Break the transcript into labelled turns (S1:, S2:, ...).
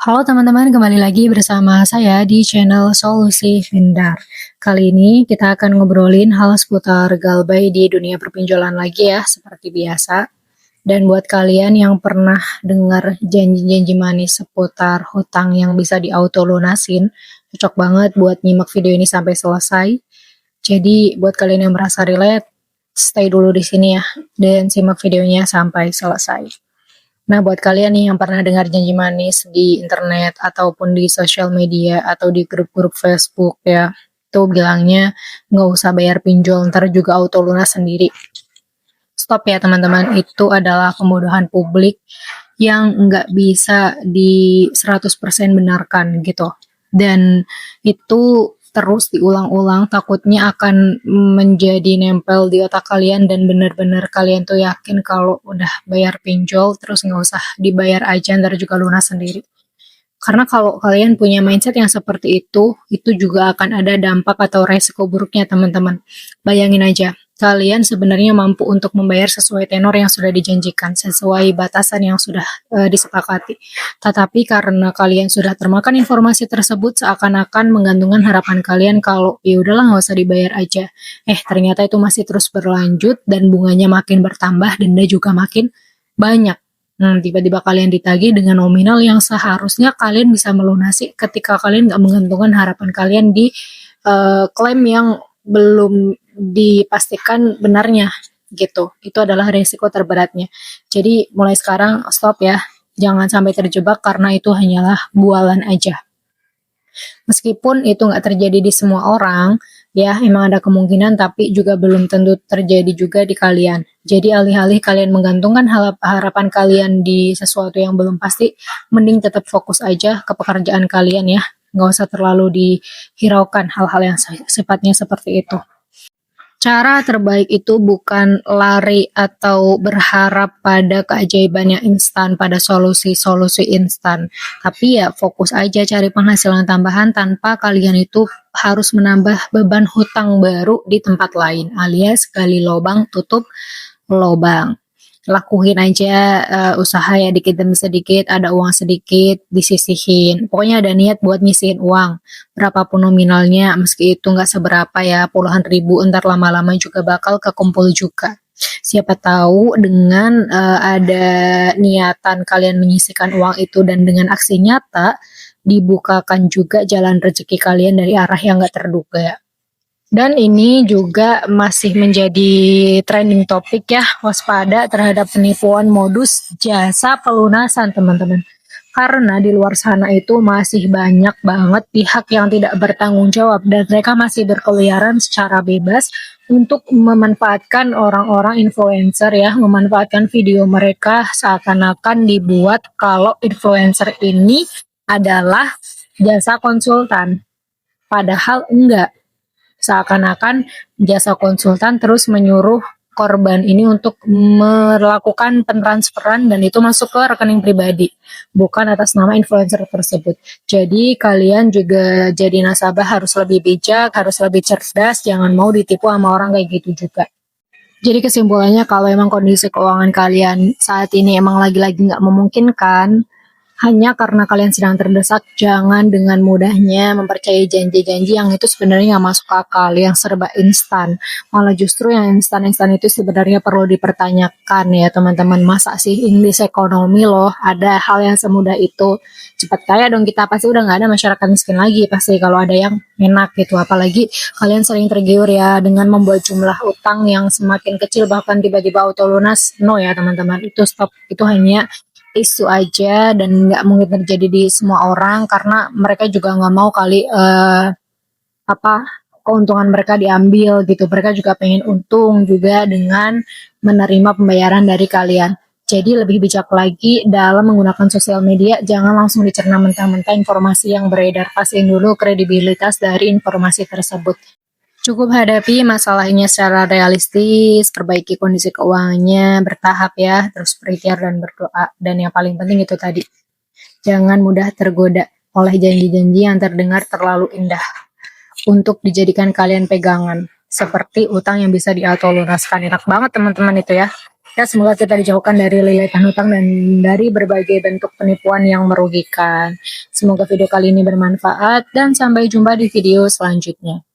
S1: Halo teman-teman, kembali lagi bersama saya di channel Solusi Vendar. Kali ini kita akan ngobrolin hal seputar galbay di dunia perpinjolan lagi ya, seperti biasa. Dan buat kalian yang pernah dengar janji-janji manis seputar hutang yang bisa diauto lunasin, cocok banget buat nyimak video ini sampai selesai. Jadi buat kalian yang merasa relate, stay dulu di sini ya, dan simak videonya sampai selesai. Nah, buat kalian nih yang pernah dengar janji manis di internet ataupun di sosial media atau di grup-grup Facebook ya, itu bilangnya nggak usah bayar pinjol, ntar juga auto lunas sendiri. Stop ya teman-teman, itu adalah pembodohan publik yang nggak bisa di 100% benarkan gitu. Dan itu terus diulang-ulang, takutnya akan menjadi nempel di otak kalian dan benar-benar kalian tuh yakin kalau udah bayar pinjol terus nggak usah dibayar aja ntar juga lunas sendiri. Karena kalau kalian punya mindset yang seperti itu juga akan ada dampak atau resiko buruknya teman-teman. Bayangin aja, kalian sebenarnya mampu untuk membayar sesuai tenor yang sudah dijanjikan, sesuai batasan yang sudah disepakati. Tetapi karena kalian sudah termakan informasi tersebut, seakan-akan menggantungkan harapan kalian kalau ya udahlah nggak usah dibayar aja. Ternyata itu masih terus berlanjut dan bunganya makin bertambah, denda juga makin banyak. Tiba-tiba kalian ditagih dengan nominal yang seharusnya kalian bisa melunasi ketika kalian nggak menggantungkan harapan kalian di klaim yang belum dipastikan benarnya gitu. Itu adalah resiko terberatnya. Jadi mulai sekarang stop ya. Jangan sampai terjebak karena itu hanyalah bualan aja. Meskipun itu nggak terjadi di semua orang, ya emang ada kemungkinan tapi juga belum tentu terjadi juga di kalian. Jadi alih-alih kalian menggantungkan harapan kalian di sesuatu yang belum pasti, mending tetap fokus aja ke pekerjaan kalian ya. Nggak usah terlalu dihiraukan hal-hal yang sifatnya seperti itu. Cara terbaik itu bukan lari atau berharap pada keajaiban yang instan, pada solusi-solusi instan. Tapi ya fokus aja cari penghasilan tambahan tanpa kalian itu harus menambah beban hutang baru di tempat lain, alias gali lubang tutup lubang. Lakuin aja usaha ya dikit demi sedikit, ada uang sedikit disisihin. Pokoknya ada niat buat nyisihin uang berapapun nominalnya, meski itu nggak seberapa ya, puluhan ribu, ntar lama-lama juga bakal kekumpul juga. Siapa tahu dengan ada niatan kalian menyisihkan uang itu dan dengan aksi nyata, dibukakan juga jalan rezeki kalian dari arah yang nggak terduga. Dan ini juga masih menjadi trending topik ya, waspada terhadap penipuan modus jasa pelunasan teman-teman. Karena di luar sana itu masih banyak banget pihak yang tidak bertanggung jawab dan mereka masih berkeliaran secara bebas untuk memanfaatkan orang-orang influencer ya, memanfaatkan video mereka seakan-akan dibuat kalau influencer ini adalah jasa konsultan. Padahal enggak, seakan-akan jasa konsultan terus menyuruh korban ini untuk melakukan pentransferan dan itu masuk ke rekening pribadi, bukan atas nama influencer tersebut. Jadi kalian juga jadi nasabah harus lebih bijak, harus lebih cerdas, jangan mau ditipu sama orang kayak gitu juga. Jadi kesimpulannya kalau emang kondisi keuangan kalian saat ini emang lagi-lagi nggak memungkinkan, hanya karena kalian sedang terdesak, jangan dengan mudahnya mempercayai janji-janji yang itu sebenarnya nggak masuk akal, yang serba instan. Malah justru yang instan-instan itu sebenarnya perlu dipertanyakan ya teman-teman. Masa sih Inggris ekonomi loh, ada hal yang semudah itu. Cepat kaya dong kita, pasti udah nggak ada masyarakat miskin lagi pasti kalau ada yang enak gitu. Apalagi kalian sering tergiur ya dengan membuat jumlah utang yang semakin kecil bahkan tiba-tiba auto lunas. No ya teman-teman, itu stop. Itu hanya isu aja dan nggak mungkin terjadi di semua orang karena mereka juga nggak mau kali apa keuntungan mereka diambil gitu. Mereka juga pengen untung juga dengan menerima pembayaran dari kalian. Jadi lebih bijak lagi dalam menggunakan sosial media, jangan langsung dicerna mentah-mentah informasi yang beredar. Pastiin dulu kredibilitas dari informasi tersebut. Cukup hadapi masalahnya secara realistis, perbaiki kondisi keuangannya bertahap ya, terus berikhtiar dan berdoa. Dan yang paling penting itu tadi, jangan mudah tergoda oleh janji-janji yang terdengar terlalu indah untuk dijadikan kalian pegangan. Seperti utang yang bisa diauto lunaskan. Enak banget teman-teman itu ya. Ya, semoga kita dijauhkan dari lilitan hutang dan dari berbagai bentuk penipuan yang merugikan. Semoga video kali ini bermanfaat dan sampai jumpa di video selanjutnya.